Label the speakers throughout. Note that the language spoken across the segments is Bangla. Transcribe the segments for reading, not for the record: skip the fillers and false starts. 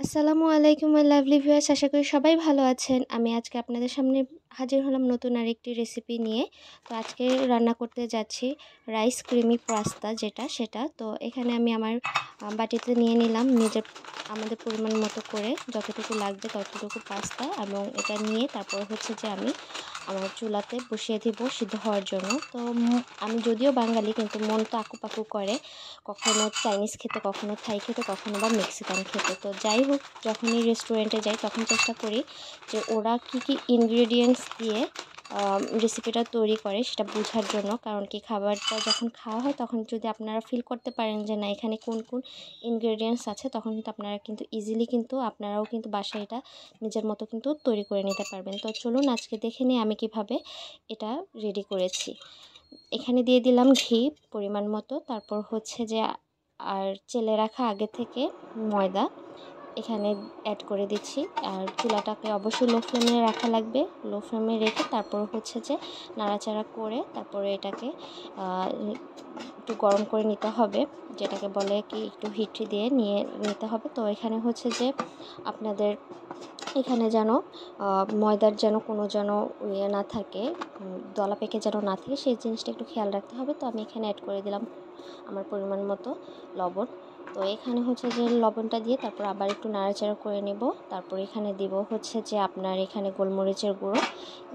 Speaker 1: আসসালামু আলাইকুম মাই লাভলি ভিউয়ার্স, আশা করি সবাই ভালো আছেন। আমি আজকে আপনাদের সামনে হাজির হলাম নতুন আরেকটি রেসিপি নিয়ে। তো আজকে রান্না করতে যাচ্ছি রাইস ক্রিমি পাস্তা, সেটা তো এখানে আমি আমার বাটিতে নিয়ে নিলাম আমাদের পরিমাণ মতো করে যতটুকু লাগবে ততটুকু পাস্তা, এবং এটা নিয়ে তারপর হচ্ছে যে আমি আমার চুলাতে বসিয়ে দিব সিদ্ধ হওয়ার জন্য। তো আমি যদিও বাঙালি, কিন্তু মন তো আকুপাকু করে, কখনো চাইনিজ খেতে, কখনো থাই খেতে, কখনো বা মেক্সিকান খেতে। তো যাই হোক, যখনই রেস্টুরেন্টে যাই তখন চেষ্টা করি যে ওরা কি কি ইনগ্রেডিয়েন্টস দিয়ে রেসিপিটা তৈরি করে সেটা বোঝার জন্য। কারণ কি, খাবারটা যখন খাওয়া হয় তখন যদি আপনারা ফিল করতে পারেন যে না, এখানে কোন কোন ইনগ্রেডিয়েন্টস আছে, তখন কিন্তু আপনারা কিন্তু ইজিলি কিন্তু আপনারাও কিন্তু বাসায় এটা নিজের মতো কিন্তু তৈরি করে নিতে পারবেন। তো চলুন আজকে দেখে নিই আমি কিভাবে এটা রেডি করেছি। এখানে দিয়ে দিলাম ঘি পরিমাণ মতো, তারপর হচ্ছে যে আর চেলে রাখা আগে থেকে ময়দা এখানে অ্যাড করে দিচ্ছি। আর চুলাটাকে অবশ্যই লো ফ্লেমে রাখা লাগবে। লো ফ্লেমে রেখে তারপর হচ্ছে যে নাড়াচাড়া করে তারপরে এটাকে একটু গরম করে নিতে হবে, যেটাকে বলে কি একটু হিট দিয়ে নিয়ে নিতে হবে। তো এখানে হচ্ছে যে আপনাদের এখানে যেন ময়দার যেন কোনো যেন ইয়ে না থাকে, দলা পেকে যেন না থাকে, সেই জিনিসটা একটু খেয়াল রাখতে হবে। তো আমি এখানে অ্যাড করে দিলাম আমার পরিমাণ মতো লবণ। তো এখানে হচ্ছে যে লবণটা দিয়ে তারপর আবার একটু নাড়াচাড়া করে নেব। তারপর এখানে দিব হচ্ছে যে আপনার এখানে গোলমরিচের গুঁড়ো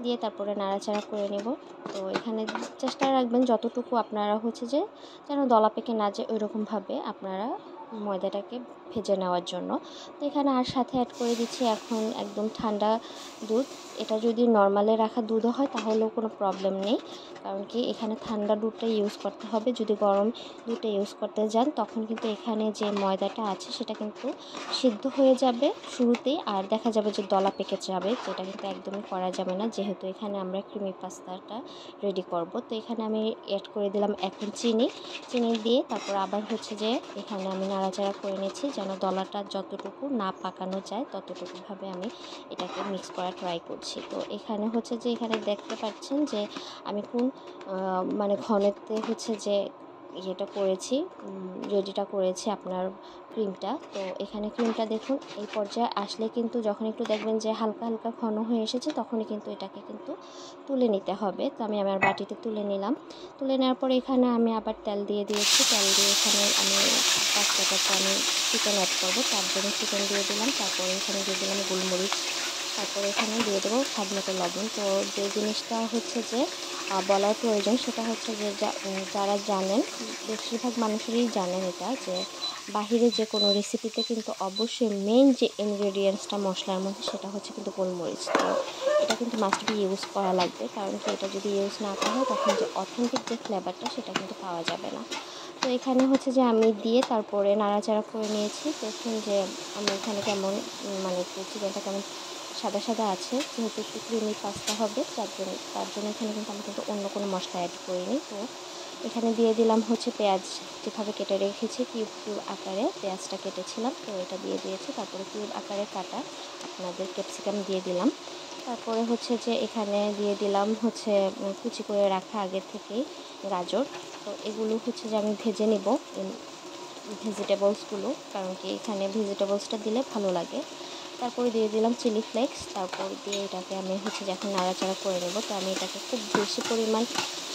Speaker 1: দিয়ে তারপরে নাড়াচাড়া করে নেব। তো এখানে চেষ্টা রাখবেন যতটুকু আপনারা হচ্ছে যে যেন দলা পেকে না যায় ওইরকমভাবে আপনারা ময়দাটাকে ভেজে নেওয়ার জন্য। তো এখানে আর সাথে অ্যাড করে দিচ্ছি এখন একদম ঠান্ডা দুধ। এটা যদি নর্মালে রাখা দুধও হয় তাহলেও কোনো প্রবলেম নেই, কারণ কি এখানে ঠান্ডা দুধটা ইউজ করতে হবে। যদি গরম দুধটা ইউজ করতে যান তখন কিন্তু এখানে যে ময়দাটা আছে সেটা কিন্তু সিদ্ধ হয়ে যাবে শুরুতেই, আর দেখা যাবে যে দলা পেকে যাবে, যেটা কিন্তু একদমই করা যাবে না, যেহেতু এখানে আমরা ক্রিমি পাস্তাটা রেডি করব। তো এখানে আমি অ্যাড করে দিলাম এখন চিনি দিয়ে তারপর আবার হচ্ছে যে এখানে আমি নাড়াচাড়া করে নিচ্ছি যেন দলাটা যতটুকু না পাকানো যায় ততটুকুভাবে আমি এটাকে মিক্স করা ট্রাই করছি। তো এখানে হচ্ছে যে এখানে দেখতে পাচ্ছেন যে আমি কোন মানে ঘনত্বে হচ্ছে যে ইয়েটা করেছি, রেডিটা করেছি আপনার ক্রিমটা। তো এখানে ক্রিমটা দেখুন এই পর্যায়ে আসলে কিন্তু যখন একটু দেখবেন যে হালকা হালকা ঘন হয়ে এসেছে তখনই কিন্তু এটাকে কিন্তু তুলে নিতে হবে। তো আমি আমার বাটিতে তুলে নিলাম। তুলে নেওয়ার পরে এখানে আমি আবার তেল দিয়ে দিয়েছি। তেল দিয়ে এখানে আমি পাস্তাটাতে আমি চিকেন অ্যাড করবো, তার জন্য চিকেন দিয়ে দিলাম। তারপরে এখানে দিয়ে দিলাম গোলমরিচ, তারপরে এখানে দিয়ে দেবো স্বাদ মতো লবণ। তো যে জিনিসটা হচ্ছে যে বলার প্রয়োজন সেটা হচ্ছে যে যারা জানেন, বেশিরভাগ মানুষেরই জানেন এটা, যে বাহিরে যে কোনো রেসিপিতে কিন্তু অবশ্যই মেইন যে ইনগ্রেডিয়েন্টসটা মশলার মধ্যে সেটা হচ্ছে কিন্তু গোলমরিচ। তো এটা কিন্তু মাস্ট বি ইউজ করা লাগবে, কারণ কি এটা যদি ইউজ না করা হয় তখন যে অথেন্টিক যে ফ্লেভারটা সেটা কিন্তু পাওয়া যাবে না। তো এখানে হচ্ছে যে আমি দিয়ে তারপরে নাড়াচাড়া করে নিয়েছি। দেখুন যে আমি এখানে কেমন মানে একটু চিকেনটা কেমন সাদা সাদা আছে, যেহেতু একটু ক্রিমি পাস্তা হবে তার জন্য এখানে কিন্তু আমি কিন্তু অন্য কোনো মশলা অ্যাড করিনি। তো এখানে দিয়ে দিলাম হচ্ছে পেঁয়াজ, যেভাবে কেটে রেখেছি কিউব কিউব আকারে পেঁয়াজটা কেটেছিলাম, তো এটা দিয়ে দিয়েছি। তারপরে কিউব আকারে কাটা আপনাদের ক্যাপসিকাম দিয়ে দিলাম। তারপরে হচ্ছে যে এখানে দিয়ে দিলাম হচ্ছে কুচি করে রাখা আগে থেকেই গাজর। তো এগুলো হচ্ছে যে আমি ভেজে নিব ভেজিটেবলসগুলো, কারণ কি এখানে ভেজিটেবলসটা দিলে ভালো লাগে। তারপরে দিয়ে দিলাম চিলি ফ্লেক্স, তারপর দিয়ে এটাকে আমি হচ্ছে যে এখন নাড়াচাড়া করে নেব। তো আমি এটাকে খুব বেশি পরিমাণ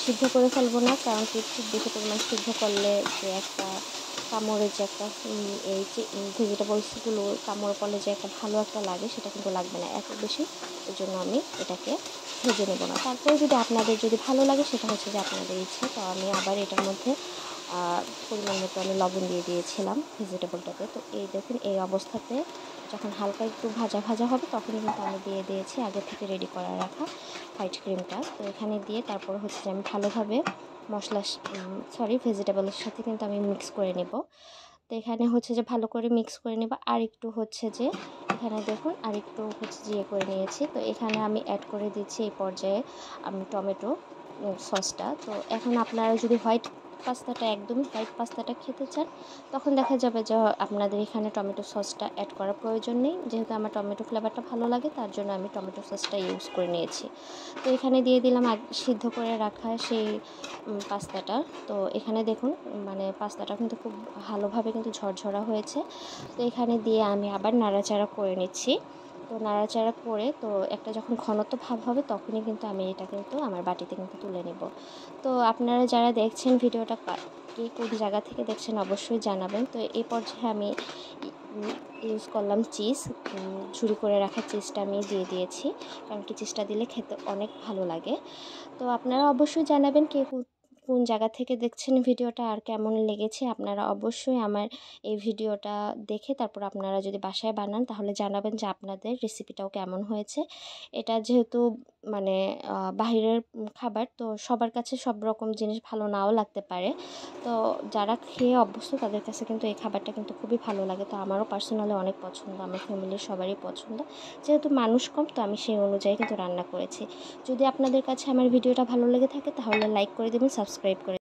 Speaker 1: সিদ্ধ করে ফেলবো না, কারণ কি খুব বেশি পরিমাণ সিদ্ধ করলে যে একটা কামড়ে যে একটা এই যে ভেজিটেবলসগুলো কামড় পড়লে যে একটা ভালো একটা লাগে সেটা কিন্তু লাগবে না এত বেশি। এর জন্য আমি এটাকে ভেজে নেব না। তারপরে যদি আপনাদের যদি ভালো লাগে সেটা হচ্ছে যে আপনাদের ইচ্ছে। তো আমি আবার এটার মধ্যে পরিমাণ মতো আমি লবণ দিয়ে দিয়েছিলাম ভেজিটেবলটাতে। তো এই দেখুন এই অবস্থাতে যখন হালকা একটু ভাজা ভাজা হবে তখনই কিন্তু আমি দিয়ে দিয়েছি আগে থেকে রেডি করা রাখা হোয়াইট ক্রিমটা। তো এখানে দিয়ে তারপর হচ্ছে যে আমি ভালোভাবে ভেজিটেবলের সাথে কিন্তু আমি মিক্স করে নেব। তো এখানে হচ্ছে যে ভালো করে মিক্স করে নেব। আর একটু হচ্ছে যে এখানে দেখুন আর একটু হচ্ছে যে করে নিয়েছি। তো এখানে আমি অ্যাড করে দিচ্ছি এই পর্যায়ে আমি টমেটো সসটা। তো এখন আপনারা যদি হোয়াইট পাস্তাটা একদমই হোয়াইট পাস্তাটা খেতে চান, তখন দেখা যাবে যে আপনাদের এখানে টমেটো সসটা অ্যাড করার প্রয়োজন নেই। যেহেতু আমার টমেটো ফ্লেভারটা ভালো লাগে, তার জন্য আমি টমেটো সসটা ইউজ করে নিয়েছি। তো এখানে দিয়ে দিলাম সিদ্ধ করে রাখা সেই পাস্তাটা। তো এখানে দেখুন মানে পাস্তাটা কিন্তু খুব ভালোভাবে কিন্তু ঝরঝরা হয়েছে। তো এখানে দিয়ে আমি আবার নাড়াচাড়া করে নিচ্ছি। তো নাড়াচাড়া করে তো একটা যখন ঘনত্ব ভাব হবে, তখনই কিন্তু আমি এটা কিন্তু আমার বাটিতে কিন্তু তুলে নেব। তো আপনারা যারা দেখছেন ভিডিওটা কে কোন জায়গা থেকে দেখছেন অবশ্যই জানাবেন। তো এই পর্যায়ে আমি ইউজ করলাম চিজ, ঝুরি করে রাখা চিজটা আমি দিয়ে দিয়েছি, কারণ কি চিজটা দিলে খেতে অনেক ভালো লাগে। তো আপনারা অবশ্যই জানাবেন কে কোন জায়গা থেকে দেখছেন ভিডিওটা আর কেমন লেগেছে। আপনারা অবশ্যই আমার এই ভিডিওটা দেখে তারপর আপনারা যদি বাসায় বানান, তাহলে জানাবেন যে আপনাদের রেসিপিটাও কেমন হয়েছে। এটা যেহেতু মানে বাহিরের খাবার, তো সবার কাছে সব রকম জিনিস ভালো নাও লাগতে পারে। তো যারা খেয়ে অভ্যস্ত তাদের কাছে কিন্তু এই খাবারটা কিন্তু খুবই ভালো লাগে। তো আমারও পার্সোনালি অনেক পছন্দ, আমার ফ্যামিলির সবারই পছন্দ। যেহেতু মানুষ কম, তো আমি সেই অনুযায়ী কিন্তু রান্না করেছি। যদি আপনাদের কাছে আমার ভিডিওটা ভালো লেগে থাকে, তাহলে লাইক করে দেবেন, সাবস্ক্রাইব করে